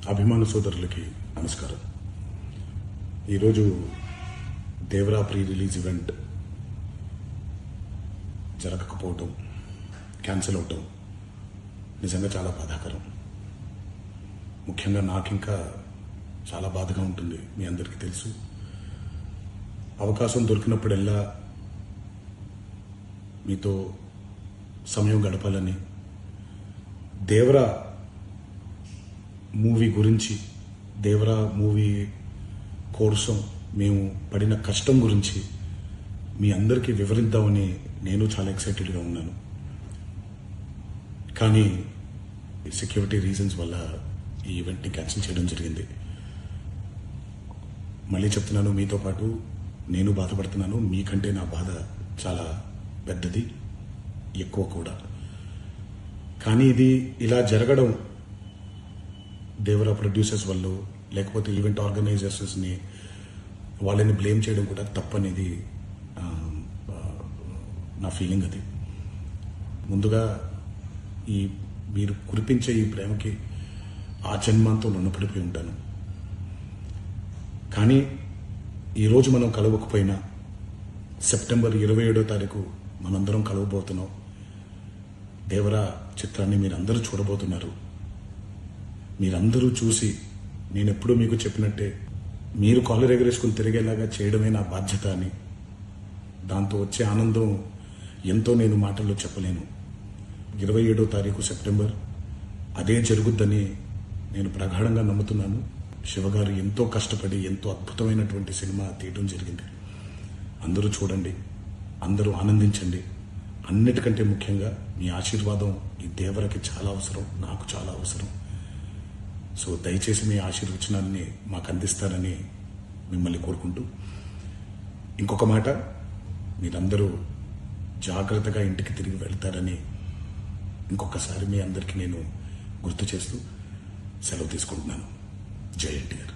అభిమాన సోదరులకి నమస్కారం. ఈరోజు దేవరా ప్రీ రిలీజ్ ఈవెంట్ జరగకపోవటం, క్యాన్సిల్ అవటం నిజంగా చాలా బాధాకరం. ముఖ్యంగా నాకు ఇంకా చాలా బాధగా ఉంటుంది. మీ అందరికీ తెలుసు, అవకాశం దొరికినప్పుడల్లా మీతో సమయం గడపాలని, దేవరా మూవీ గురించి, దేవరా మూవీ కోసం మేము పడిన కష్టం గురించి మీ అందరికీ వివరిద్దామని నేను చాలా ఎక్సైటెడ్గా ఉన్నాను. కానీ సెక్యూరిటీ రీజన్స్ వల్ల ఈ ఈవెంట్ని క్యాన్సిల్ చేయడం జరిగింది. మళ్ళీ చెప్తున్నాను, మీతో పాటు నేను బాధపడుతున్నాను. మీకంటే నా బాధ చాలా పెద్దది, ఎక్కువ కూడా. కానీ ఇది ఇలా జరగడం దేవరా ప్రొడ్యూసర్స్ వల్ల, లేకపోతే ఈవెంట్ ఆర్గనైజర్స్ని వాళ్ళని బ్లేమ్ చేయడం కూడా తప్పనేది నా ఫీలింగ్. అది ముందుగా మీరు కురిపించే ఈ ప్రేమకి ఆ జన్మంతో రుణపడిపోయి ఉంటాను. కానీ ఈరోజు మనం కలవకపోయినా సెప్టెంబర్ 27వ తారీఖు మనందరం కలవబోతున్నాం. దేవరా చిత్రాన్ని మీరందరూ చూడబోతున్నారు. మీరందరూ చూసి, నేను ఎప్పుడూ మీకు చెప్పినట్టే, మీరు కాలర్ ఎగరేసుకుని తిరిగేలాగా చేయడమే నా బాధ్యత అని, దాంతో వచ్చే ఆనందం ఎంతో నేను మాటల్లో చెప్పలేను. 27వ తారీఖు సెప్టెంబర్ అదే జరుగుద్దని నేను ప్రగాఢంగా నమ్ముతున్నాను. శివగారు ఎంతో కష్టపడి ఎంతో అద్భుతమైనటువంటి సినిమా తీయడం జరిగింది. అందరూ చూడండి, అందరూ ఆనందించండి. అన్నిటికంటే ముఖ్యంగా మీ ఆశీర్వాదం ఈ దేవరకి చాలా అవసరం, నాకు చాలా అవసరం. సో దయచేసి మీ ఆశీర్వచనాన్ని మాకు అందిస్తారని మిమ్మల్ని కోరుకుంటూ, ఇంకొక మాట, మీరందరూ జాగ్రత్తగా ఇంటికి తిరిగి వెళ్తారని ఇంకొకసారి మీ అందరికీ నేను గుర్తు చేస్తూ సెలవు తీసుకుంటున్నాను. జై ఎన్టీఆర్.